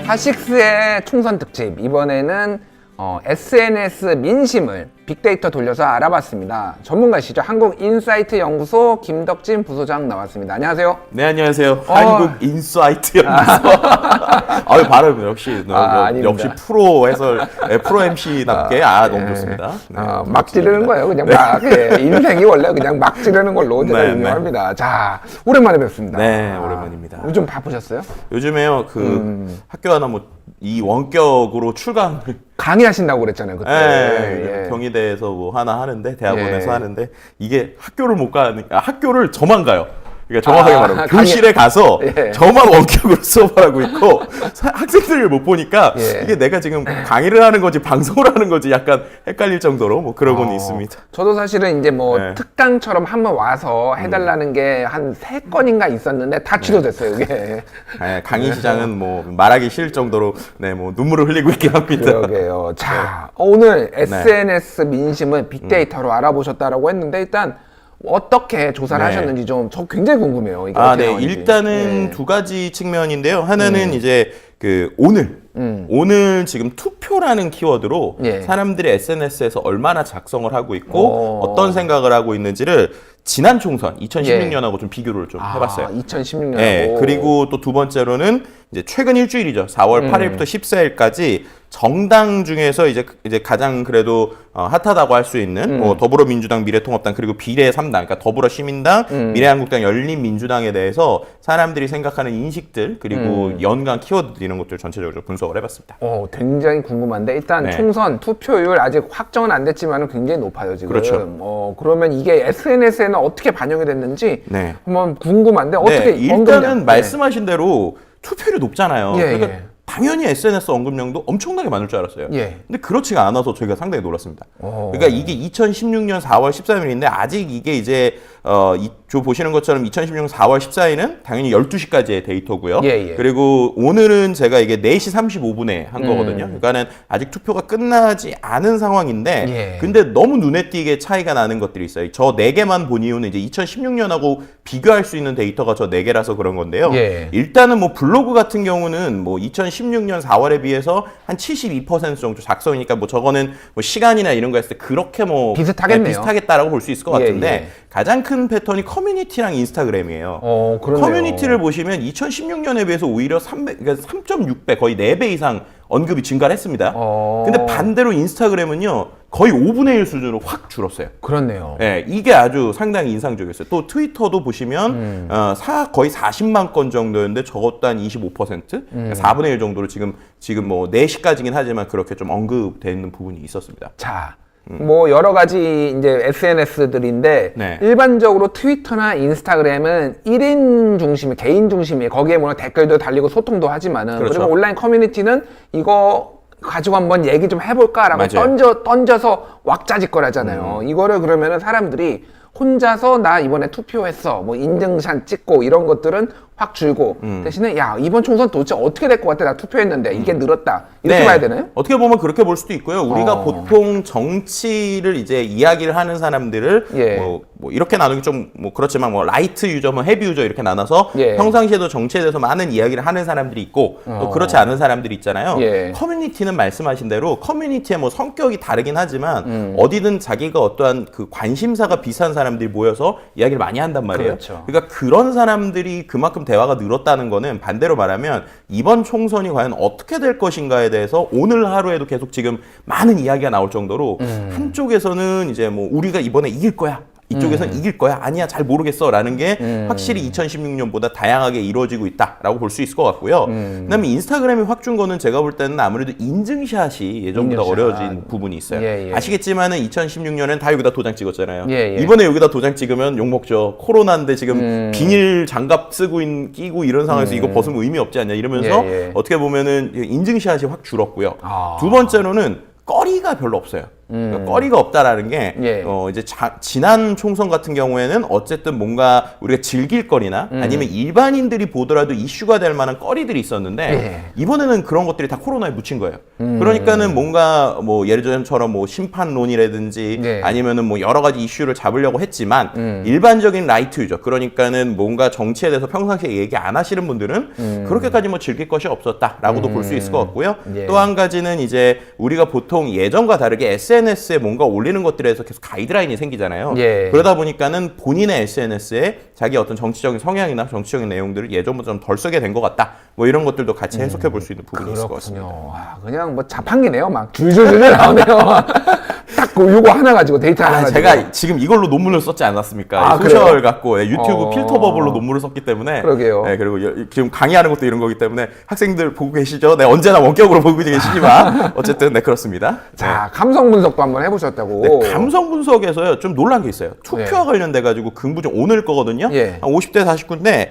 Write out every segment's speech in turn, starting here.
핫식스의 총선 특집, 이번에는 SNS 민심을 빅데이터 돌려서 알아봤습니다. 전문가시죠. 한국인사이트 연구소 김덕진 부소장 나왔습니다. 안녕하세요. 네, 안녕하세요. 한국인사이트 연구소. 발음 역시 역시 프로 해설, 프로 MC답게 너무 좋습니다. 네, 막 지르는 거예요. 그냥 막 인생이 원래 그냥 막 지르는 걸로 제가 유명합니다. 자, 오랜만에 뵙습니다. 네, 오랜만입니다. 요즘 바쁘셨어요? 요즘에요. 학교 하나 이 원격으로 출강을 강의하신다고 그랬잖아요, 그때. 네, 경희대에서 뭐 하나 하는데, 대학원에서 하는데, 이게 학교를 못 가니까, 학교를 저만 가요. 그러니까 정확하게 말하면 교실에 가서 저만 원격으로 수업을 하고 있고 학생들을 못 보니까 이게 내가 지금 강의를 하는 건지 방송을 하는 건지 약간 헷갈릴 정도로 뭐 그러고는 있습니다. 저도 사실은 이제 뭐 특강처럼 한번 와서 해달라는 게 한 3건인가 있었는데 다 취소됐어요, 이게. 강의 시장은 뭐 말하기 싫을 정도로 뭐 눈물을 흘리고 있긴 합니다. 그러게요. 자, 오늘 SNS 민심을 빅데이터로 알아보셨다라고 했는데 일단 어떻게 조사를 하셨는지 저 굉장히 궁금해요. 이게 일단은 두 가지 측면인데요. 하나는 이제 오늘 지금 투표라는 키워드로 사람들이 SNS에서 얼마나 작성을 하고 있고 어떤 생각을 하고 있는지를 지난 총선 2016년하고 좀 비교를 좀 해봤어요. 2016년하고. 그리고 또 두 번째로는 이제 최근 일주일이죠. 4월 8일부터 14일까지 정당 중에서 이제 가장 그래도 핫하다고 할 수 있는 뭐 더불어민주당, 미래통합당 그리고 비례 3당, 그러니까 더불어시민당, 미래한국당, 열린민주당에 대해서 사람들이 생각하는 인식들 그리고 연관 키워드 이런 것들 전체적으로 좀 분석을 해봤습니다. 굉장히 궁금한데 일단 총선 투표율 아직 확정은 안 됐지만 굉장히 높아요 지금. 그렇죠. 그러면 이게 SNS에는 어떻게 반영이 됐는지 한번 궁금한데 어떻게 일단은 말씀하신 대로 투표율이 높잖아요. 그러니까 당연히 SNS 언급량도 엄청나게 많을 줄 알았어요. 근데 그렇지가 않아서 저희가 상당히 놀랐습니다. 그러니까 이게 2016년 4월 13일인데 아직 이게 이제 보시는 것처럼 2016년 4월 14일은 당연히 12시까지의 데이터고요. 그리고 오늘은 제가 이게 4시 35분에 한 거거든요. 그러니까는 아직 투표가 끝나지 않은 상황인데 근데 너무 눈에 띄게 차이가 나는 것들이 있어요. 저 4개만 본 이유는 이제 2016년하고 비교할 수 있는 데이터가 저 4개라서 그런 건데요. 일단은 뭐 블로그 같은 경우는 뭐 2016년 4월에 비해서 한 72% 정도 작성이니까 뭐 저거는 뭐 시간이나 이런 거 했을 때 그렇게 뭐 비슷하겠다라고 볼 수 있을 것 같은데 가장 큰 패턴이 커뮤니티랑 인스타그램이에요. 커뮤니티를 보시면 2016년에 비해서 오히려 3.6배 거의 4배 이상 언급이 증가를 했습니다. 근데 반대로 인스타그램은요 거의 5분의 1 수준으로 확 줄었어요. 그렇네요. 이게 아주 상당히 인상적이었어요. 또 트위터도 보시면 거의 40만 건 정도였는데 저것도 한 25%? 4분의 1 정도로 지금 뭐 4시까지긴 하지만 그렇게 좀 언급되는 부분이 있었습니다. 자, 뭐 여러 가지 이제 SNS들인데 일반적으로 트위터나 인스타그램은 1인 중심이 개인 중심이에요. 거기에 물론 댓글도 달리고 소통도 하지만은 그리고 온라인 커뮤니티는 이거 가지고 한번 얘기 좀 해볼까라고 던져서 왁자지껄하잖아요. 이거를 그러면은 사람들이 혼자서 나 이번에 투표했어 뭐 인증샷 찍고 이런 것들은 확 줄고 대신에 야 이번 총선 도대체 어떻게 될 것 같아 나 투표했는데 이게 늘었다 이렇게 봐야 되나요? 어떻게 보면 그렇게 볼 수도 있고요. 우리가 보통 정치를 이제 이야기를 하는 사람들을 뭐 이렇게 나누기 좀 뭐 그렇지만 뭐 라이트 유저, 뭐 헤비 유저 이렇게 나눠서 평상시에도 정치에 대해서 많은 이야기를 하는 사람들이 있고 또 그렇지 않은 사람들이 있잖아요. 커뮤니티는 말씀하신 대로 커뮤니티의 뭐 성격이 다르긴 하지만 어디든 자기가 어떠한 그 관심사가 비슷한 사람들이 모여서 이야기를 많이 한단 말이에요. 그러니까 그런 사람들이 그만큼 대화가 늘었다는 거는 반대로 말하면 이번 총선이 과연 어떻게 될 것인가에 대해서 오늘 하루에도 계속 지금 많은 이야기가 나올 정도로 한쪽에서는 이제 뭐 우리가 이번에 이길 거야. 이쪽에서는 이길 거야. 아니야. 잘 모르겠어. 라는 게 확실히 2016년보다 다양하게 이루어지고 있다라고 볼 수 있을 것 같고요. 그다음에 인스타그램이 확 준 거는 제가 볼 때는 아무래도 인증샷이 예전보다 어려워진 부분이 있어요. 아시겠지만은 2016년엔 다 여기다 도장 찍었잖아요. 이번에 여기다 도장 찍으면 욕먹죠. 코로나인데 지금 비닐 장갑 끼고 이런 상황에서 이거 벗으면 의미 없지 않냐 이러면서 어떻게 보면은 인증샷이 확 줄었고요. 두 번째로는 거리가 별로 없어요. 그러니까 꺼리가 없다라는 게 이제 지난 총선 같은 경우에는 어쨌든 뭔가 우리가 즐길 거리나 아니면 일반인들이 보더라도 이슈가 될 만한 꺼리들이 있었는데 이번에는 그런 것들이 다 코로나에 묻힌 거예요. 그러니까는 뭔가 뭐 예를 들어처럼 뭐 심판론이라든지 아니면은 뭐 여러 가지 이슈를 잡으려고 했지만 일반적인 라이트 유저, 그러니까는 뭔가 정치에 대해서 평상시에 얘기 안 하시는 분들은 그렇게까지 뭐 즐길 것이 없었다라고도 볼 수 있을 것 같고요. 또 한 가지는 이제 우리가 보통 예전과 다르게 SNS에 뭔가 올리는 것들에서 계속 가이드라인이 생기잖아요. 그러다 보니까는 본인의 SNS에 자기 어떤 정치적인 성향이나 정치적인 내용들을 예전보다 좀 덜 쓰게 된 것 같다. 뭐 이런 것들도 같이 해석해 볼 수 있는 부분이 있을 것 같습니다. 아, 그냥 뭐 자판기네요. 막 줄줄줄 나오네요. 딱 요거 하나 가지고 데이터 하나 가지고. 제가 지금 이걸로 논문을 썼지 않았습니까? 소셜 갖고 유튜브 필터 버블로 논문을 썼기 때문에. 그러게요. 그리고 지금 강의하는 것도 이런 거기 때문에 학생들 보고 계시죠? 네, 언제나 원격으로 보고 계시지만 어쨌든 네, 그렇습니다. 자, 감성 분석도 한번 해보셨다고. 네, 감성 분석에서요 좀 놀란 게 있어요. 투표와 관련돼 가지고 긍부정 오늘 거거든요. 한 50대 49인데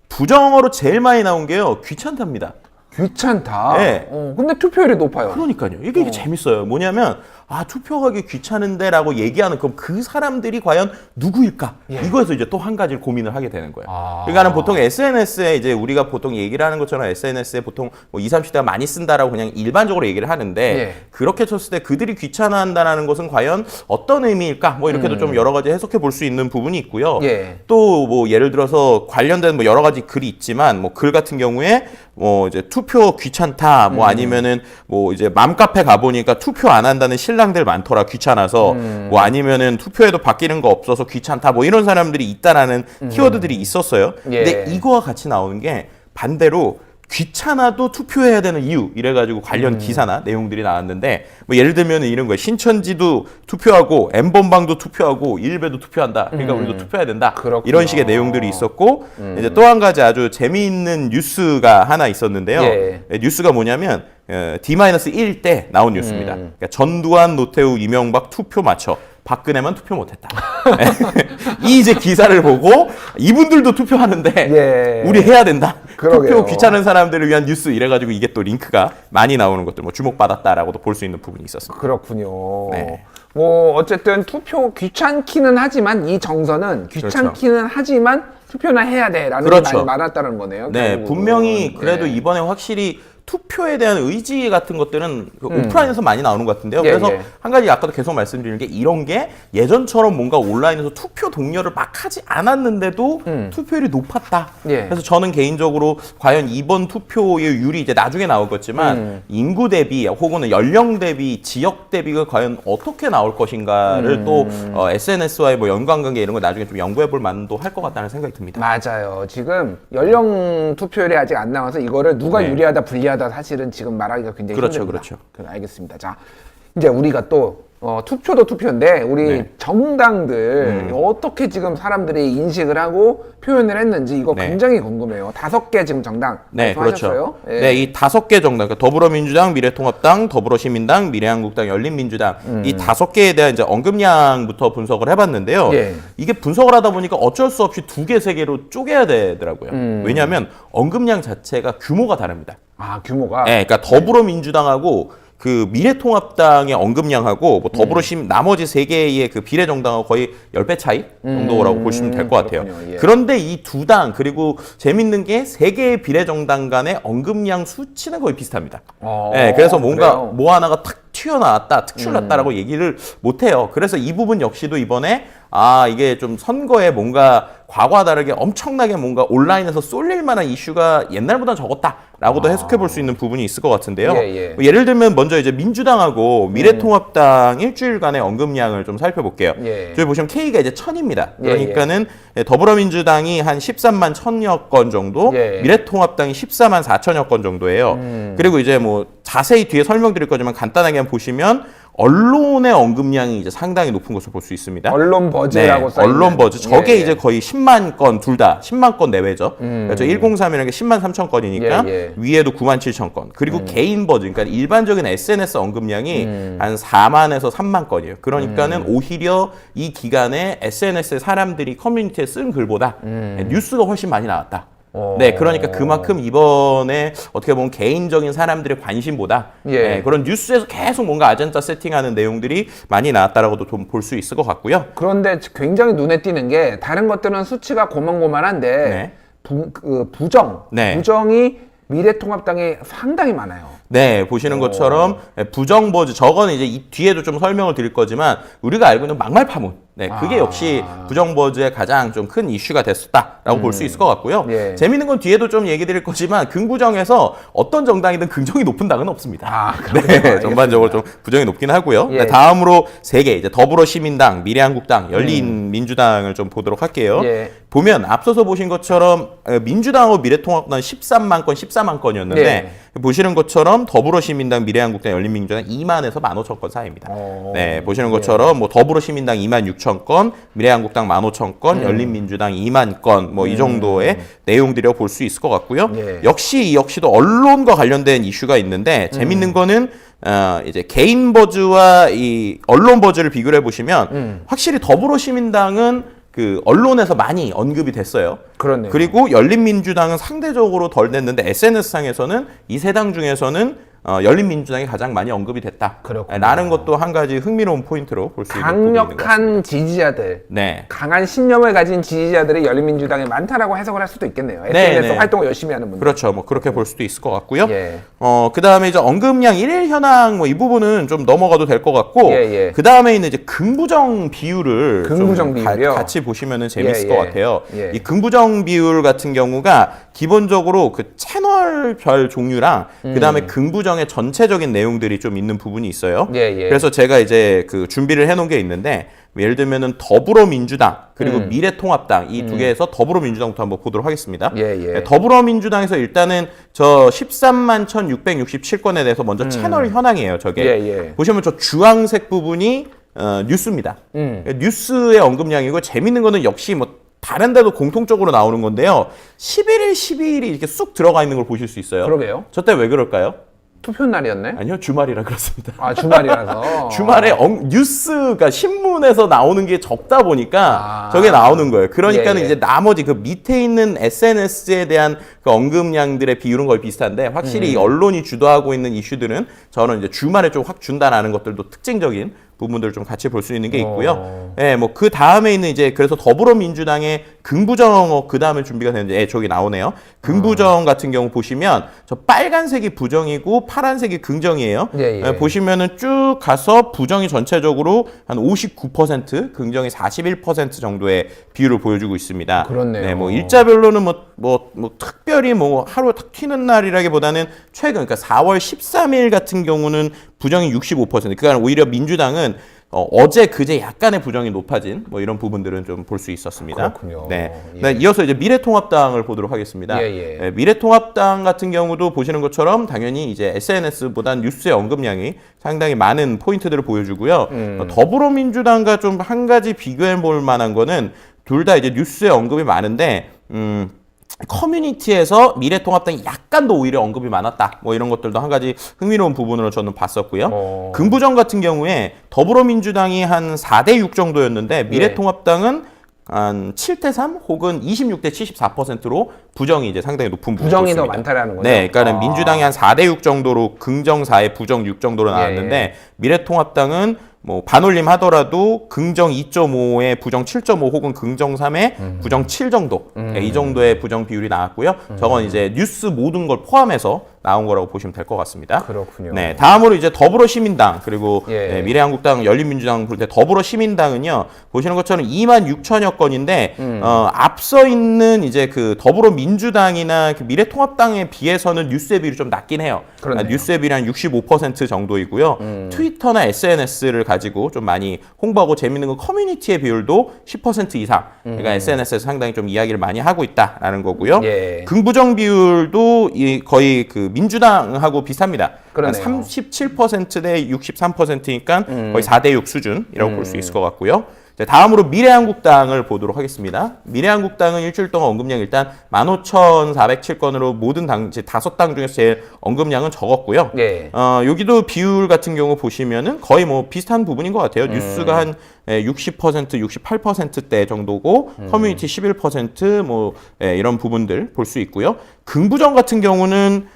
부정어로 제일 많이 나온 게요 귀찮답니다. 귀찮다. 네. 근데 투표율이 높아요. 그러니까요. 이게 재밌어요. 뭐냐면 투표하기 귀찮은데라고 얘기하는 그럼 그 사람들이 과연 누구일까? 이거에서 이제 또 한 가지를 고민을 하게 되는 거예요. 그러니까는 보통 SNS에 이제 우리가 보통 얘기를 하는 것처럼 SNS에 보통 뭐 20, 30대가 많이 쓴다라고 그냥 일반적으로 얘기를 하는데 그렇게 쳤을 때 그들이 귀찮아한다는 것은 과연 어떤 의미일까? 뭐 이렇게도 좀 여러 가지 해석해 볼 수 있는 부분이 있고요. 또 뭐 예를 들어서 관련된 뭐 여러 가지 글이 있지만 뭐 글 같은 경우에 뭐 이제 투표 귀찮다 뭐 아니면은 뭐 이제 맘카페 가보니까 투표 안 한다는 신랑들 많더라 귀찮아서 뭐 아니면은 투표에도 바뀌는 거 없어서 귀찮다 뭐 이런 사람들이 있다라는 키워드들이 있었어요. 근데 이거와 같이 나오는 게 반대로 귀찮아도 투표해야 되는 이유 이래가지고 관련 기사나 내용들이 나왔는데 뭐 예를 들면 이런 거예요. 신천지도 투표하고 N번방도 투표하고 일베도 투표한다. 그러니까 우리도 투표해야 된다. 그렇구나. 이런 식의 내용들이 있었고 이제 또 한 가지 아주 재미있는 뉴스가 하나 있었는데요. 뉴스가 뭐냐면 D-1 때 나온 뉴스입니다. 그러니까 전두환, 노태우, 이명박 투표 맞춰. 박근혜만 투표 못했다. 이 이제 기사를 보고 이분들도 투표하는데 우리 해야 된다. 그러게요. 투표 귀찮은 사람들을 위한 뉴스 이래가지고 이게 또 링크가 많이 나오는 것들 뭐 주목받았다라고도 볼 수 있는 부분이 있었습니다. 그렇군요. 뭐 어쨌든 투표 귀찮기는 하지만 이 정서는 귀찮기는 하지만 투표나 해야 돼라는 말이 많았다는 거네요. 네, 결국은. 분명히 그래도 이번에 확실히 투표에 대한 의지 같은 것들은 오프라인에서 많이 나오는 것 같은데요. 그래서 한 가지 아까도 계속 말씀드리는 게 이런 게 예전처럼 뭔가 온라인에서 투표 독려를 막 하지 않았는데도 투표율이 높았다. 그래서 저는 개인적으로 과연 이번 투표율이 이제 나중에 나오겠지만 인구 대비 혹은 연령 대비 지역 대비가 과연 어떻게 나올 것인가를 또 SNS와의 뭐 연관관계 이런 거 나중에 좀 연구해 볼 만도 할 것 같다는 생각이 듭니다. 맞아요. 지금 연령 투표율이 아직 안 나와서 이거를 누가 유리하다 불리하다 사실은 지금 말하기가 굉장히 힘듭니다. 그렇죠. 알겠습니다. 자, 이제 우리가 또 투표도 투표인데 우리 정당들 어떻게 지금 사람들이 인식을 하고 표현을 했는지 이거 굉장히 궁금해요. 5개 지금 정당 말씀하셨어요? 그렇죠. 네, 이 5개 정당, 그러니까 더불어민주당, 미래통합당, 더불어시민당, 미래한국당, 열린민주당 이 5개에 대한 이제 언급량부터 분석을 해봤는데요. 이게 분석을 하다 보니까 어쩔 수 없이 2개, 3개로 쪼개야 되더라고요. 왜냐하면 언급량 자체가 규모가 다릅니다. 아, 규모가? 네, 그러니까 더불어민주당하고 그 미래통합당의 언급량하고 뭐 더불어시민 나머지 3개의 그 비례정당하고 거의 10배 차이 정도라고 보시면 될 것 같아요. 그런데 이 두 당 그리고 재밌는 게 3개의 비례정당 간의 언급량 수치는 거의 비슷합니다. 네, 그래서 뭔가 그래요? 뭐 하나가 탁 튀어나왔다, 특출났다라고 얘기를 못해요. 그래서 이 부분 역시도 이번에 이게 좀 선거에 뭔가 과거와 다르게 엄청나게 뭔가 온라인에서 쏠릴 만한 이슈가 옛날보다 적었다라고도 해석해 볼 수 있는 부분이 있을 것 같은데요. 예를 들면 먼저 이제 민주당하고 미래통합당 일주일간의 언급량을 좀 살펴볼게요. 저기 보시면 K가 이제 1000입니다. 그러니까는 더불어민주당이 한 13만 1000여 건 정도, 미래통합당이 14만 4천여 건 정도예요. 그리고 이제 뭐 자세히 뒤에 설명드릴 거지만 간단하게 한번 보시면 언론의 언급량이 이제 상당히 높은 것을 볼 수 있습니다. 언론 버즈라고 써있는. 언론 버즈. 저게 이제 거의 10만 건, 둘 다 10만 건 내외죠. 그렇죠. 103이라는 게 10만 3천 건이니까 위에도 9만 7천 건. 그리고 개인 버즈, 그러니까 일반적인 SNS 언급량이 한 4만에서 3만 건이에요. 그러니까는 오히려 이 기간에 SNS에 사람들이 커뮤니티에 쓴 글보다 뉴스가 훨씬 많이 나왔다. 네, 그러니까 그만큼 이번에 어떻게 보면 개인적인 사람들의 관심보다 네, 그런 뉴스에서 계속 뭔가 아젠다 세팅하는 내용들이 많이 나왔다라고도 좀 볼 수 있을 것 같고요. 그런데 굉장히 눈에 띄는 게 다른 것들은 수치가 고만고만한데 부정이 미래통합당에 상당히 많아요. 네, 보시는 것처럼 부정 버즈, 저거는 이제 이 뒤에도 좀 설명을 드릴 거지만 우리가 알고 있는 막말 파문. 네, 그게 역시 부정 버즈의 가장 좀 큰 이슈가 됐었다라고 볼 수 있을 것 같고요. 재밌는 건 뒤에도 좀 얘기 드릴 거지만 긍부정에서 어떤 정당이든 긍정이 높은 당은 없습니다. 네, 전반적으로 좀 부정이 높긴 하고요. 네, 다음으로 3개, 이제 더불어시민당, 미래한국당, 열린민주당을 좀 보도록 할게요. 보면 앞서서 보신 것처럼 민주당하고 미래통합당 13만 건, 14만 건이었는데 보시는 것처럼 더불어시민당, 미래한국당, 열린민주당 2만에서 15,000건 사이입니다. 네, 보시는 것처럼 뭐 더불어시민당 26,000건, 미래한국당 15,000건, 열린민주당 2만 건, 뭐 이 정도의 내용들이라고 볼 수 있을 것 같고요. 역시도 언론과 관련된 이슈가 있는데 재밌는 거는 이제 개인 버즈와 이 언론 버즈를 비교를 해보시면 확실히 더불어시민당은 그 언론에서 많이 언급이 됐어요. 그렇네요. 그리고 열린민주당은 상대적으로 덜 됐는데 SNS상에서는 이 세 당 중에서는 열린민주당이 가장 많이 언급이 됐다. 그렇군요. 라는 것도 한 가지 흥미로운 포인트로 볼 수 있는 부분인 것 같습니다. 강력한 지지자들, 강한 신념을 가진 지지자들이 열린민주당에 많다라고 해석을 할 수도 있겠네요. SNS 활동을 열심히 하는 분들. 그렇죠. 뭐 그렇게 볼 수도 있을 것 같고요. 그 다음에 이제 언급량 1일 현황 뭐 이 부분은 좀 넘어가도 될 것 같고, 그 다음에 있는 이제 긍부정 비율을 같이 보시면은 재밌을 것 같아요. 이 긍부정 비율 같은 경우가 기본적으로 그 채널별 종류랑 그 다음에 긍부정의 전체적인 내용들이 좀 있는 부분이 있어요. 그래서 제가 이제 그 준비를 해놓은 게 있는데 예를 들면은 더불어민주당 그리고 미래통합당 이 두 개에서 더불어민주당부터 한번 보도록 하겠습니다. 더불어민주당에서 일단은 저 13만 1,667건에 대해서 먼저 채널 현황이에요. 저게 보시면 저 주황색 부분이 뉴스입니다. 뉴스의 언급량이고 재밌는 거는 역시 뭐 다른 데도 공통적으로 나오는 건데요. 11일, 12일이 이렇게 쑥 들어가 있는 걸 보실 수 있어요. 그러게요. 저 때 왜 그럴까요? 투표 날이었네? 아니요, 주말이라 그렇습니다. 아, 주말이라서? 주말에 뉴스가 신문에서 나오는 게 적다 보니까 저게 나오는 거예요. 그러니까는 이제 나머지 그 밑에 있는 SNS에 대한 그 언급량들의 비율은 거의 비슷한데 확실히 이 언론이 주도하고 있는 이슈들은 저는 이제 주말에 좀 확 준다라는 것들도 특징적인 부분들을 좀 같이 볼 수 있는 게 있고요. 뭐 그 다음에 있는 이제 그래서 더불어민주당의 긍부정 그 다음에 준비가 되는데 저기 나오네요. 긍부정 같은 경우 보시면 저 빨간색이 부정이고 파란색이 긍정이에요. 보시면은 쭉 가서 부정이 전체적으로 한 59%, 긍정이 41% 정도의 비율을 보여주고 있습니다. 그렇네요. 네, 뭐 일자별로는 뭐 특별히 뭐 하루 탁 튀는 날이라기보다는 최근 그러니까 4월 13일 같은 경우는 부정이 65%. 그러니까 오히려 민주당은 어제 그제 약간의 부정이 높아진 뭐 이런 부분들은 좀 볼 수 있었습니다. 그렇군요. 네. 이어서 이제 미래통합당을 보도록 하겠습니다. 네, 미래통합당 같은 경우도 보시는 것처럼 당연히 이제 SNS보단 뉴스의 언급량이 상당히 많은 포인트들을 보여주고요. 더불어민주당과 좀 한 가지 비교해 볼 만한 거는 둘 다 이제 뉴스의 언급이 많은데 커뮤니티에서 미래통합당이 약간 더 오히려 언급이 많았다. 뭐 이런 것들도 한 가지 흥미로운 부분으로 저는 봤었고요. 긍부정 같은 경우에 더불어민주당이 한 4대6 정도였는데 미래통합당은 한 7대3 혹은 26대 74%로 부정이 이제 상당히 높은 부분이 부정이 더 많다라는 거죠. 네, 그러니까 민주당이 한 4대6 정도로 긍정 4에 부정 6 정도로 나왔는데 미래통합당은 뭐 반올림 하더라도 긍정 2.5에 부정 7.5 혹은 긍정 3에 부정 7 정도 이 정도의 부정 비율이 나왔고요. 저건 이제 뉴스 모든 걸 포함해서 나온 거라고 보시면 될 것 같습니다. 그렇군요. 네, 다음으로 이제 더불어시민당 그리고 네, 미래한국당, 열린민주당 볼 때 더불어시민당은요 보시는 것처럼 2만 6천여 건인데 앞서 있는 이제 그 더불어민주당이나 그 미래통합당에 비해서는 뉴스의 비율이 좀 낮긴 해요. 뉴스의 비율이 한 65% 정도이고요. 트위터나 SNS를 가지고 좀 많이 홍보하고 재밌는 건 커뮤니티의 비율도 10% 이상. 그러니까 SNS에서 상당히 좀 이야기를 많이 하고 있다라는 거고요. 긍부정 비율도 거의 그 민주당하고 비슷합니다. 그러네요. 37% 대 63%니까 거의 4대6 수준이라고 볼 수 있을 것 같고요. 다음으로 미래한국당을 보도록 하겠습니다. 미래한국당은 일주일 동안 언급량 일단 15,407건으로 모든 당, 5당 중에서 제일 언급량은 적었고요. 예. 여기도 비율 같은 경우 보시면은 거의 뭐 비슷한 부분인 것 같아요. 뉴스가 한 60%, 68%대 정도고 커뮤니티 11% 이런 부분들 볼 수 있고요. 긍부정 같은 경우는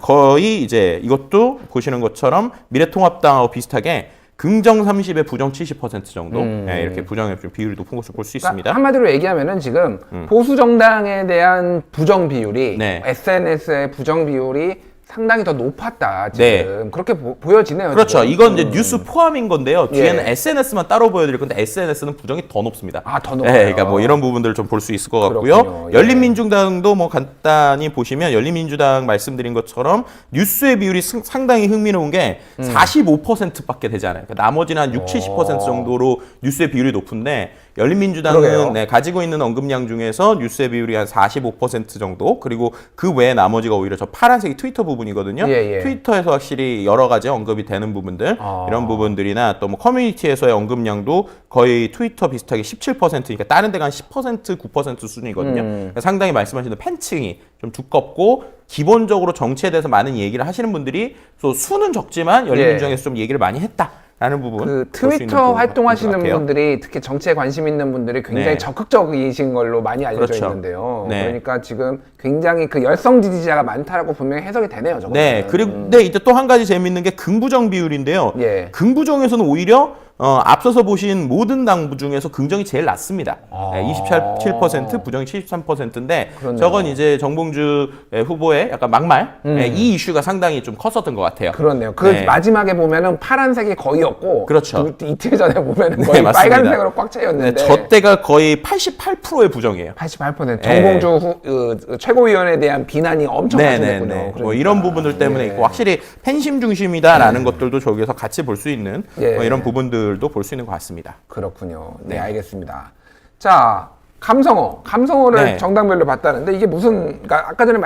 거의 이제 이것도 보시는 것처럼 미래통합당하고 비슷하게 긍정 30에 부정 70% 정도 이렇게 부정의 좀 비율이 높은 것을 볼 수 있습니다. 그러니까 한마디로 얘기하면은 지금 보수 정당에 대한 부정 비율이 SNS의 부정 비율이 상당히 더 높았다 지금 그렇게 보여지네요. 그렇죠. 지금. 이건 이제 뉴스 포함인 건데요. 뒤에는 SNS만 따로 보여드릴 건데 SNS는 부정이 더 높습니다. 더 높아요. 그러니까 뭐 이런 부분들을 좀 볼 수 있을 것 같고요. 그렇군요. 열린민주당도 뭐 간단히 보시면 열린민주당 말씀드린 것처럼 뉴스의 비율이 상당히 흥미로운 게 45%밖에 되지 않아요. 그러니까 나머지는 한 60-70% 정도로 뉴스의 비율이 높은데 열린민주당은 가지고 있는 언급량 중에서 뉴스의 비율이 한 45% 정도, 그리고 그 외에 나머지가 오히려 저 파란색이 트위터 부분이거든요. 트위터에서 확실히 여러 가지 언급이 되는 부분들, 이런 부분들이나 또 뭐 커뮤니티에서의 언급량도 거의 트위터 비슷하게 17%니까 다른 데가 한 10%, 9% 수준이거든요. 그러니까 상당히 말씀하시는 팬층이 좀 두껍고 기본적으로 정치에 대해서 많은 얘기를 하시는 분들이 또 수는 적지만 열린민주당에서 좀 얘기를 많이 했다. 라는 부분. 그 트위터 활동하시는 분들이 특히 정치에 관심 있는 분들이 굉장히 적극적이신 걸로 많이 알려져 있는데요. 그러니까 지금 굉장히 그 열성 지지자가 많다라고 분명히 해석이 되네요. 저거는. 그리고 근데 이제 또 한 가지 재밌는 게 긍부정 비율인데요. 긍부정에서는 오히려 앞서서 보신 모든 당 중에서 긍정이 제일 낮습니다. 27%, 부정이 73%인데 그렇네요. 저건 이제 정봉주 후보의 약간 막말 이 이슈가 상당히 좀 컸었던 것 같아요. 그렇네요. 그 마지막에 보면은 파란색이 거의 없고 그렇죠. 이틀 전에 보면은 거의 빨간색으로 꽉 차였는데 저 때가 거의 88%의 부정이에요. 88%. 정봉주 최고위원에 대한 비난이 엄청 가중됐군요. 그러니까. 뭐 이런 부분들 때문에 있고 확실히 팬심 중심이다라는 것들도 저기서 같이 볼 수 있는 뭐 이런 부분들도 볼 수 있는 것 같습니다. 그렇군요. 네, 알겠습니다. 자, 감성어를 정당별로 봤다는데 이게 무슨, 그러니까 아까 전에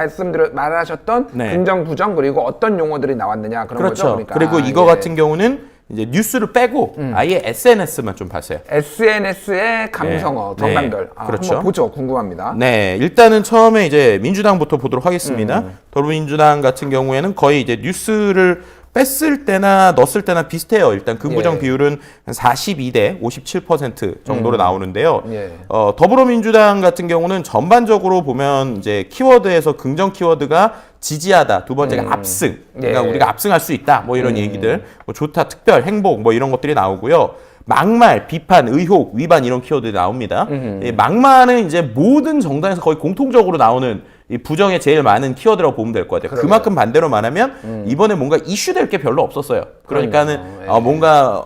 말하셨던 긍정, 부정, 그리고 어떤 용어들이 나왔느냐 그런 거죠. 그러니까. 그리고 이거 같은 경우는 이제 뉴스를 빼고 아예 SNS만 좀 봤어요. SNS의 감성어 정당별. 그렇죠. 한번 보죠. 궁금합니다. 일단은 처음에 이제 민주당부터 보도록 하겠습니다. 더불어민주당 같은 경우에는 거의 이제 뉴스를 뺐을 때나 넣었을 때나 비슷해요. 일단 긍부정 비율은 한 42대 57% 정도로 나오는데요. 더불어민주당 같은 경우는 전반적으로 보면 이제 키워드에서 긍정 키워드가 지지하다, 두 번째가 압승. 그러니까 우리가 압승할 수 있다. 뭐 이런 얘기들, 뭐 좋다, 특별, 행복, 뭐 이런 것들이 나오고요. 막말, 비판, 의혹, 위반 이런 키워드들이 나옵니다. 막말은 이제 모든 정당에서 거의 공통적으로 나오는 이 부정에 제일 많은 키워드라고 보면 될 것 같아요. 그러게요. 그만큼 반대로 말하면 이번에 뭔가 이슈될 게 별로 없었어요. 그러니까는 뭔가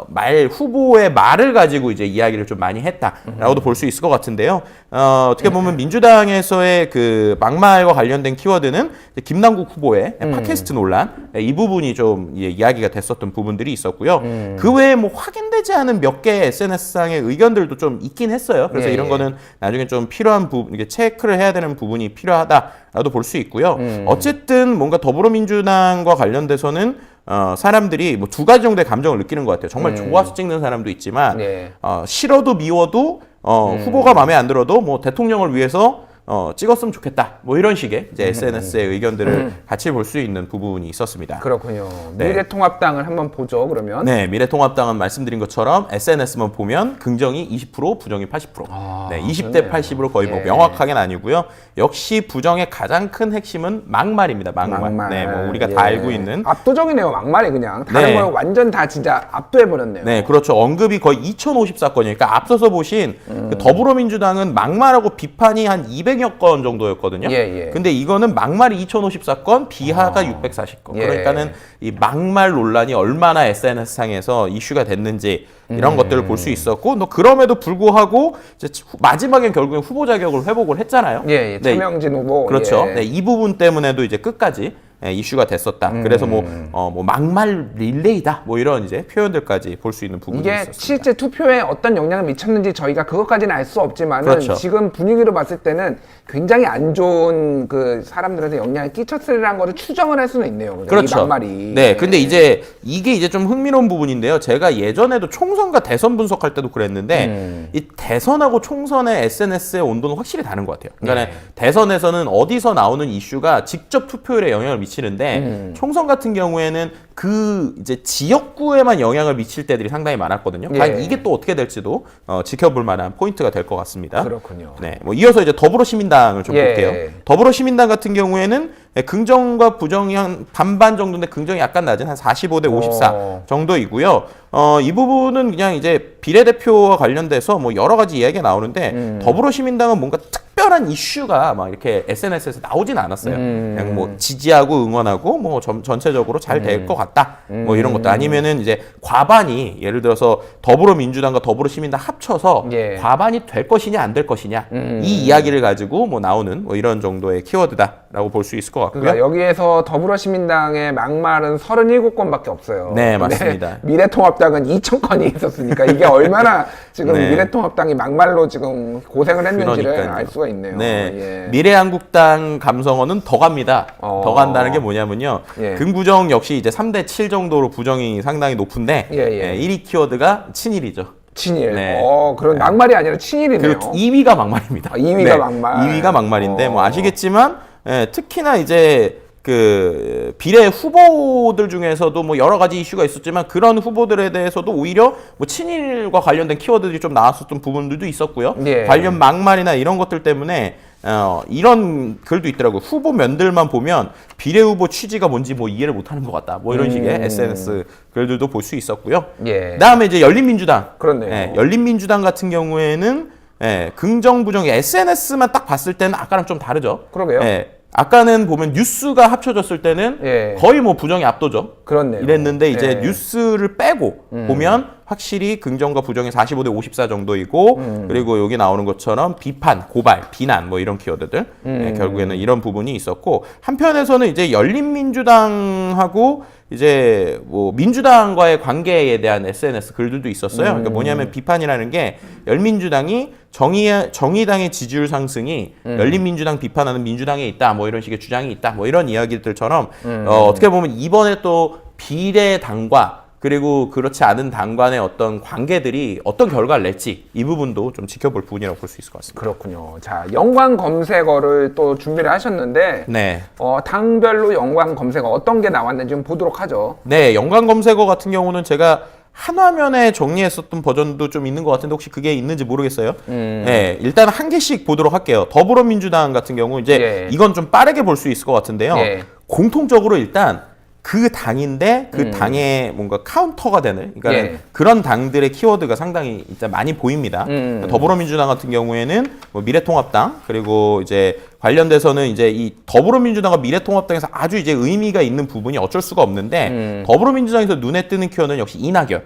후보의 말을 가지고 이제 이야기를 좀 많이 했다라고도 볼 수 있을 것 같은데요. 어떻게 보면 민주당에서의 그 막말과 관련된 키워드는 김남국 후보의 팟캐스트 논란, 이 부분이 좀 이야기가 됐었던 부분들이 있었고요. 그 외에 뭐 확인되지 않은 몇 개의 SNS상의 의견들도 좀 있긴 했어요. 그래서 이런 거는 나중에 좀 필요한 부분, 이게 체크를 해야 되는 부분이 필요하다라도 볼 수 있고요. 어쨌든 뭔가 더불어민주당과 관련돼서는 사람들이 뭐 두 가지 정도의 감정을 느끼는 것 같아요. 정말 좋아서 찍는 사람도 있지만 싫어도 미워도 후보가 마음에 안 들어도 뭐 대통령을 위해서 찍었으면 좋겠다. 뭐 이런 식의 이제 SNS의 의견들을 같이 볼 수 있는 부분이 있었습니다. 그렇군요. 미래통합당을 한번 보죠, 그러면. 미래통합당은 말씀드린 것처럼 SNS만 보면 긍정이 20%, 부정이 80%. 20대 80으로 거의 뭐 명확하게는 아니고요. 역시 부정의 가장 큰 핵심은 막말입니다. 막말. 뭐 우리가 다 알고 있는. 압도적이네요, 막말이 그냥. 다른 거 완전 다 진짜 압도해버렸네요. 그렇죠. 언급이 거의 2050사건이니까 앞서서 보신 그 더불어민주당은 막말하고 비판이 한 200여 건 정도였거든요. 근데 이거는 막말이 2050사건, 비하가 640건. 그러니까는 이 막말 논란이 얼마나 SNS상에서 이슈가 됐는지 이런 것들을 볼 수 있었고, 또 그럼에도 불구하고 이제 마지막엔 결국엔 후보 자격을 회복을 했잖아요. 차명진 후보. 그렇죠. 이 부분 때문에도 이제 끝까지 이슈가 됐었다. 그래서 뭐 막말 릴레이다. 뭐 이런 이제 표현들까지 볼 수 있는 부분이 있었습니다. 이게 실제 투표에 어떤 영향을 미쳤는지 저희가 그것까지는 알 수 없지만 지금 분위기로 봤을 때는 굉장히 안 좋은 그 사람들한테 영향을 끼쳤으리라는 거를 추정을 할 수는 있네요. 그렇죠. 이 막말이. 네, 근데 이제 이게 이제 좀 흥미로운 부분인데요. 제가 예전에도 총선과 대선 분석할 때도 그랬는데 이 대선하고 총선의 SNS의 온도는 확실히 다른 것 같아요. 그러니까 대선에서는 어디서 나오는 이슈가 직접 투표율에 영향을 미치는데 총선 같은 경우에는 그 이제 지역구에만 영향을 미칠 때들이 상당히 많았거든요. 과연 이게 또 어떻게 될지도 지켜볼 만한 포인트가 될 것 같습니다. 그렇군요. 네, 뭐 이어서 이제 더불어시민당을 좀 볼게요. 더불어시민당 같은 경우에는 긍정과 부정이 한 반반 정도인데 긍정이 약간 낮은 한 45대 54 정도이고요. 이 부분은 그냥 이제 비례대표와 관련돼서 뭐 여러 가지 이야기가 나오는데 더불어시민당은 뭔가 특별한 이슈가 막 이렇게 SNS에서 나오진 않았어요. 그냥 뭐 지지하고 응원하고 뭐 전체적으로 잘 될 것 같다. 뭐 이런 것도 아니면은 이제 과반이 예를 들어서 더불어민주당과 더불어시민당 합쳐서 과반이 될 것이냐 안 될 것이냐 이 이야기를 가지고 뭐 나오는 뭐 이런 정도의 키워드다라고 볼 수 있을 것 같고요. 그러니까 여기에서 더불어시민당의 막말은 37건밖에 없어요. 네, 맞습니다. 미래통합당은 2,000건이 있었으니까 이게 얼마나 지금 미래통합당이 막말로 지금 고생을 했는지를 그러니까요. 알 수가 있네요. 네, 미래한국당 감성어는 더 갑니다. 더 간다는 게 뭐냐면요. 긍부정 역시 이제 3대 7 정도로 부정이 상당히 높은데 1위 키워드가 친일이죠. 친일. 그런 막말이 아니라 친일이네요. 2위가 막말입니다. 2위가 막말. 2위가 막말인데 뭐 아시겠지만 특히나 이제 그 비례 후보들 중에서도 뭐 여러 가지 이슈가 있었지만 그런 후보들에 대해서도 오히려 뭐 친일과 관련된 키워드들이 좀 나왔었던 부분들도 있었고요. 관련 막말이나 이런 것들 때문에 이런 글도 있더라고요. 후보면들만 보면 비례 후보 취지가 뭔지 뭐 이해를 못하는 것 같다. 뭐 이런 식의 SNS 글들도 볼 수 있었고요. 그다음에 이제 열린민주당. 그렇네요. 열린민주당 같은 경우에는 긍정 부정 SNS만 딱 봤을 때는 아까랑 좀 다르죠. 그러게요. 아까는 보면 뉴스가 합쳐졌을 때는 거의 뭐 부정이 압도적. 그렇네요. 이랬는데 이제 뉴스를 빼고 보면 확실히 긍정과 부정이 45대 54 정도이고 그리고 여기 나오는 것처럼 비판, 고발, 비난 뭐 이런 키워드들 결국에는 이런 부분이 있었고 한편에서는 이제 열린민주당하고 이제 뭐 민주당과의 관계에 대한 SNS 글들도 있었어요. 그러니까 뭐냐면 비판이라는 게 열민주당이 정의당의 지지율 상승이 열린민주당 비판하는 민주당에 있다. 뭐 이런 식의 주장이 있다. 뭐 이런 이야기들처럼 어떻게 보면 이번에 또 비례당과 그리고 그렇지 않은 당 간의 어떤 관계들이 어떤 결과를 낼지 이 부분도 좀 지켜볼 부분이라고 볼 수 있을 것 같습니다. 그렇군요. 자, 연관 검색어를 또 준비를 하셨는데 당별로 연관 검색어 어떤 게 나왔는지 좀 보도록 하죠. 네, 연관 검색어 같은 경우는 제가 한 화면에 정리했었던 버전도 좀 있는 것 같은데 혹시 그게 있는지 모르겠어요. 네, 일단 한 개씩 보도록 할게요. 더불어민주당 같은 경우 이제 이건 좀 빠르게 볼 수 있을 것 같은데요. 공통적으로 일단 그 당인데 그 당의 뭔가 카운터가 되는 그러니까 그런 당들의 키워드가 상당히 일단 많이 보입니다. 더불어민주당 같은 경우에는 뭐 미래통합당 그리고 이제 관련돼서는 이제 이 더불어민주당과 미래통합당에서 아주 이제 의미가 있는 부분이 어쩔 수가 없는데 더불어민주당에서 눈에 뜨는 키워드는 역시 이낙연.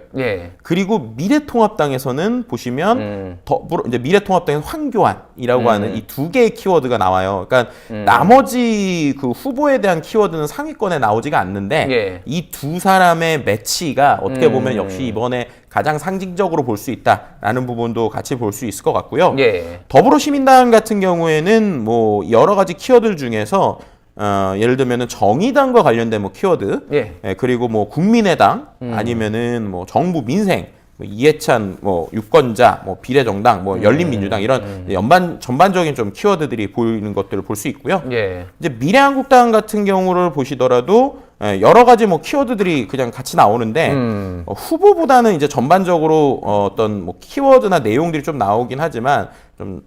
그리고 미래통합당에서는 보시면 이제 미래통합당의 황교안이라고 하는 이 두 개의 키워드가 나와요. 그러니까 나머지 그 후보에 대한 키워드는 상위권에 나오지가 않는데 이 두 사람의 매치가 어떻게 보면 역시 이번에 가장 상징적으로 볼 수 있다라는 부분도 같이 볼 수 있을 것 같고요. 더불어시민당 같은 경우에는 뭐 여러 가지 키워드 중에서 예를 들면은 정의당과 관련된 뭐 키워드, 그리고 뭐 국민의당 아니면은 뭐 정부 민생, 뭐 이해찬 뭐 유권자, 뭐 비례정당, 뭐 열린민주당 이런 전반적인 좀 키워드들이 보이는 것들을 볼 수 있고요. 이제 미래한국당 같은 경우를 보시더라도 여러 가지 뭐 키워드들이 그냥 같이 나오는데 후보보다는 이제 전반적으로 어떤 뭐 키워드나 내용들이 좀 나오긴 하지만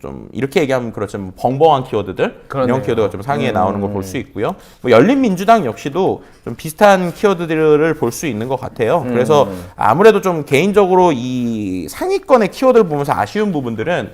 좀 이렇게 얘기하면 그렇지만 벙벙한 키워드들 이런 키워드가 좀 상위에 나오는 걸 볼 수 있고요. 뭐 열린민주당 역시도 좀 비슷한 키워드들을 볼 수 있는 것 같아요. 그래서 아무래도 좀 개인적으로 이 상위권의 키워드를 보면서 아쉬운 부분들은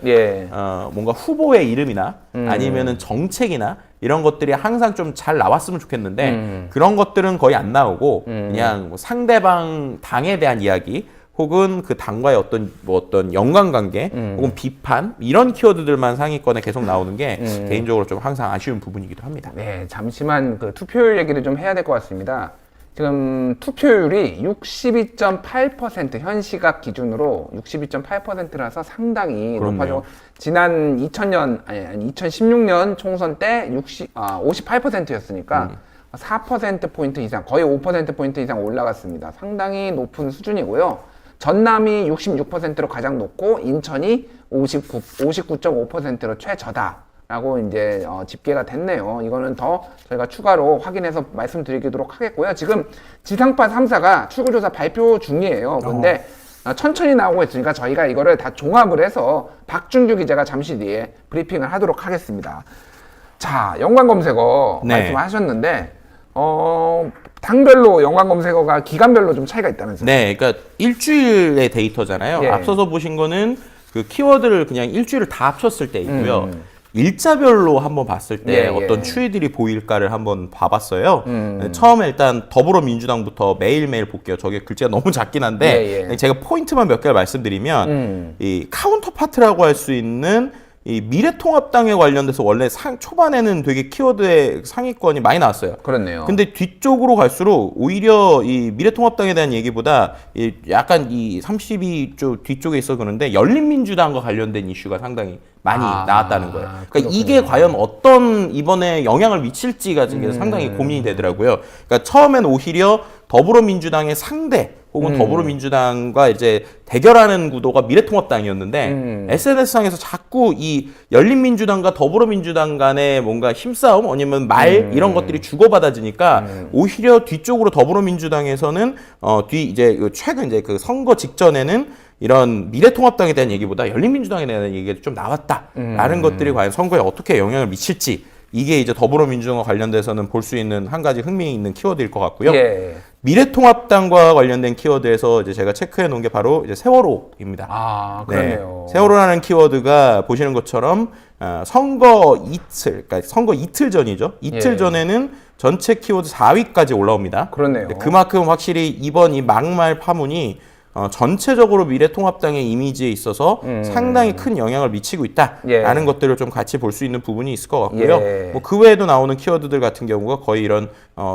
뭔가 후보의 이름이나 아니면은 정책이나 이런 것들이 항상 좀 잘 나왔으면 좋겠는데 그런 것들은 거의 안 나오고 그냥 뭐 상대방 당에 대한 이야기 혹은 그 당과의 어떤 연관관계 혹은 비판 이런 키워드들만 상위권에 계속 나오는 게 개인적으로 좀 항상 아쉬운 부분이기도 합니다. 네, 잠시만 그 투표율 얘기를 좀 해야 될 것 같습니다. 지금 투표율이 62.8% 현 시각 기준으로 62.8%라서 상당히 높아지고 지난 2016년 총선 때 58%였으니까 4%포인트 이상, 거의 5%포인트 이상 올라갔습니다. 상당히 높은 수준이고요. 전남이 66%로 가장 높고 인천이 59.5%로 최저다라고 이제 집계가 됐네요. 이거는 더 저희가 추가로 확인해서 말씀드리도록 하겠고요. 지금 지상파 3사가 출구조사 발표 중이에요. 근데 천천히 나오고 있으니까 저희가 이거를 다 종합을 해서 박준규 기자가 잠시 뒤에 브리핑을 하도록 하겠습니다. 자, 연관 검색어 말씀하셨는데 당별로 연관 검색어가 기간별로 좀 차이가 있다면서요? 네, 그러니까 일주일의 데이터잖아요. 앞서서 보신 거는 그 키워드를 그냥 일주일을 다 합쳤을 때 있고요. 일자별로 한번 봤을 때 어떤 추이들이 보일까를 한번 봐봤어요. 처음에 일단 더불어민주당부터 매일매일 볼게요. 저게 글자가 너무 작긴 한데 제가 포인트만 몇 개를 말씀드리면 이 카운터파트라고 할 수 있는 이 미래통합당에 관련돼서 원래 초반에는 되게 키워드의 상위권이 많이 나왔어요. 그렇네요. 근데 뒤쪽으로 갈수록 오히려 이 미래통합당에 대한 얘기보다 약간 이 32쪽 뒤쪽에 있어 그런데 열린민주당과 관련된 이슈가 상당히 많이 나왔다는 거예요. 그러니까 그렇군요. 이게 과연 어떤 이번에 영향을 미칠지가 지금 상당히 고민이 되더라고요. 그러니까 처음엔 오히려 더불어민주당의 상대 혹은 더불어민주당과 이제 대결하는 구도가 미래통합당이었는데 SNS상에서 자꾸 이 열린민주당과 더불어민주당 간의 뭔가 힘싸움 아니면 말 이런 것들이 주고받아지니까 오히려 뒤쪽으로 더불어민주당에서는 이제 최근 이제 그 선거 직전에는 이런 미래통합당에 대한 얘기보다 열린민주당에 대한 얘기가 좀 나왔다라는 것들이 과연 선거에 어떻게 영향을 미칠지 이게 이제 더불어민주당과 관련돼서는 볼 수 있는 한 가지 흥미있는 키워드일 것 같고요. 미래통합당과 관련된 키워드에서 이제 제가 체크해 놓은 게 바로 이제 세월호입니다. 그러네요. 세월호라는 키워드가 보시는 것처럼 선거 이틀 전이죠. 이틀 전에는 전체 키워드 4위까지 올라옵니다. 그렇네요. 그만큼 확실히 이번 이 막말 파문이 전체적으로 미래통합당의 이미지에 있어서 상당히 큰 영향을 미치고 있다라는 것들을 좀 같이 볼 수 있는 부분이 있을 것 같고요. 뭐 그 외에도 나오는 키워드들 같은 경우가 거의 이런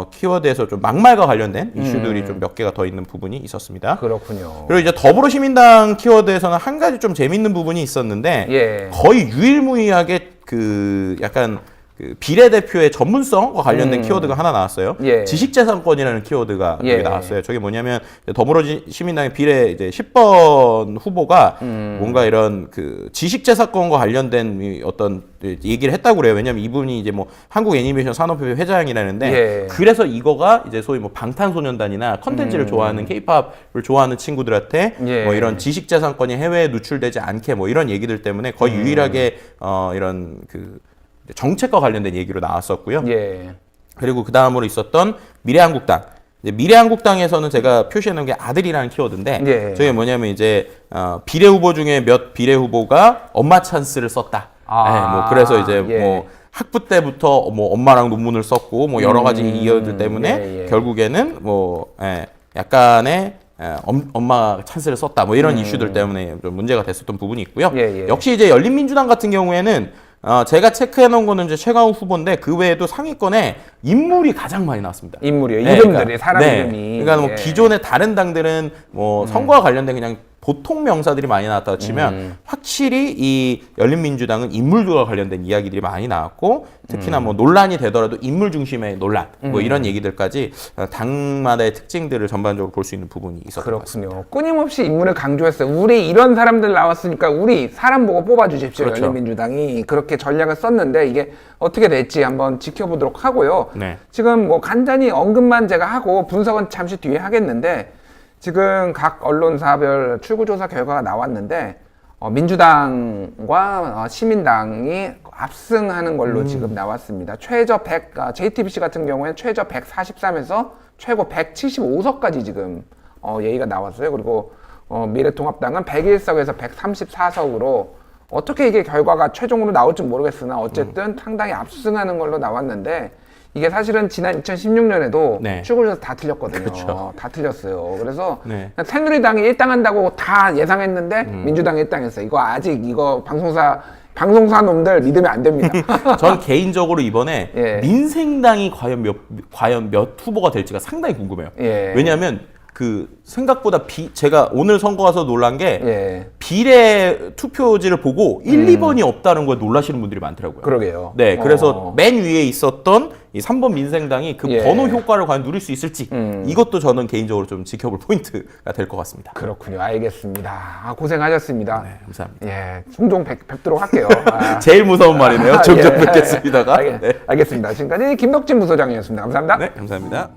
키워드에서 좀 막말과 관련된 이슈들이 좀 몇 개가 더 있는 부분이 있었습니다. 그렇군요. 그리고 이제 더불어시민당 키워드에서는 한 가지 좀 재밌는 부분이 있었는데 거의 유일무이하게 그 약간 그 비례대표의 전문성과 관련된 키워드가 하나 나왔어요. 지식재산권이라는 키워드가 여기 나왔어요. 저게 뭐냐면 더불어시민당의 비례 이제 10번 후보가 뭔가 이런 그 지식재산권과 관련된 어떤 얘기를 했다고 그래요. 왜냐면 이분이 이제 뭐 한국애니메이션 산업협회 회장이라는데 그래서 이거가 이제 소위 뭐 방탄소년단이나 컨텐츠를 좋아하는 K-팝을 좋아하는 친구들한테 뭐 이런 지식재산권이 해외에 누출되지 않게 뭐 이런 얘기들 때문에 거의 유일하게 이런 그 정책과 관련된 얘기로 나왔었고요. 그리고 그 다음으로 있었던 미래한국당. 미래한국당에서는 제가 표시해놓은 게 아들이라는 키워드인데 저게 뭐냐면 이제 비례 후보 중에 몇 비례 후보가 엄마 찬스를 썼다. 뭐 그래서 이제 뭐 학부 때부터 뭐 엄마랑 논문을 썼고 뭐 여러 가지 이유들 때문에 결국에는 뭐 약간의 엄마 찬스를 썼다. 뭐 이런 이슈들 때문에 좀 문제가 됐었던 부분이 있고요. 역시 이제 열린민주당 같은 경우에는 제가 체크해 놓은 거는 이제 최강욱 후보인데 그 외에도 상위권에 인물이 가장 많이 나왔습니다. 인물이요? 이름들이, 사람 이름이. 그러니까 뭐 기존의 다른 당들은 뭐 선거와 관련된 그냥 보통 명사들이 많이 나왔다고 치면 확실히 이 열린민주당은 인물들과 관련된 이야기들이 많이 나왔고 특히나 뭐 논란이 되더라도 인물 중심의 논란 뭐 이런 얘기들까지 당마다의 특징들을 전반적으로 볼 수 있는 부분이 있었던 것 같습니다. 그렇군요. 끊임없이 인물을 강조했어요. 우리 이런 사람들 나왔으니까 우리 사람 보고 뽑아주십시오. 열린민주당이 그렇게 전략을 썼는데 이게 어떻게 될지 한번 지켜보도록 하고요. 지금 뭐 간단히 언급만 제가 하고 분석은 잠시 뒤에 하겠는데 지금 각 언론사별 출구조사 결과가 나왔는데 민주당과 시민당이 압승하는 걸로 지금 나왔습니다. 최저 100, JTBC 같은 경우에는 최저 143에서 최고 175석까지 지금 예의가 나왔어요. 그리고 미래통합당은 101석에서 134석으로 어떻게 이게 결과가 최종으로 나올지 모르겠으나 어쨌든 상당히 압승하는 걸로 나왔는데 이게 사실은 지난 2016년에도 출구조사 다 틀렸거든요. 다 틀렸어요. 그래서 새누리당이 1당 한다고 다 예상했는데 민주당이 1당 했어요. 이거 아직 이거 방송사 방송사 놈들 믿으면 안 됩니다. 전 개인적으로 이번에 예. 민생당이 과연 몇 후보가 될지가 상당히 궁금해요. 예. 왜냐하면 그 생각보다 제가 오늘 선거 가서 놀란 게 예. 비례 투표지를 보고 1, 2번이 없다는 거에 놀라시는 분들이 많더라고요. 그러게요. 네, 그래서 맨 위에 있었던 이 3번 민생당이 그 예. 번호 효과를 과연 누릴 수 있을지 이것도 저는 개인적으로 좀 지켜볼 포인트가 될 것 같습니다. 그렇군요. 알겠습니다. 고생하셨습니다. 네, 감사합니다. 예, 종종 뵙도록 할게요. 제일 무서운 말이네요. 종종 예. 뵙겠습니다가. 네. 알겠습니다. 지금까지 김덕진 부소장이었습니다. 감사합니다. 네, 감사합니다.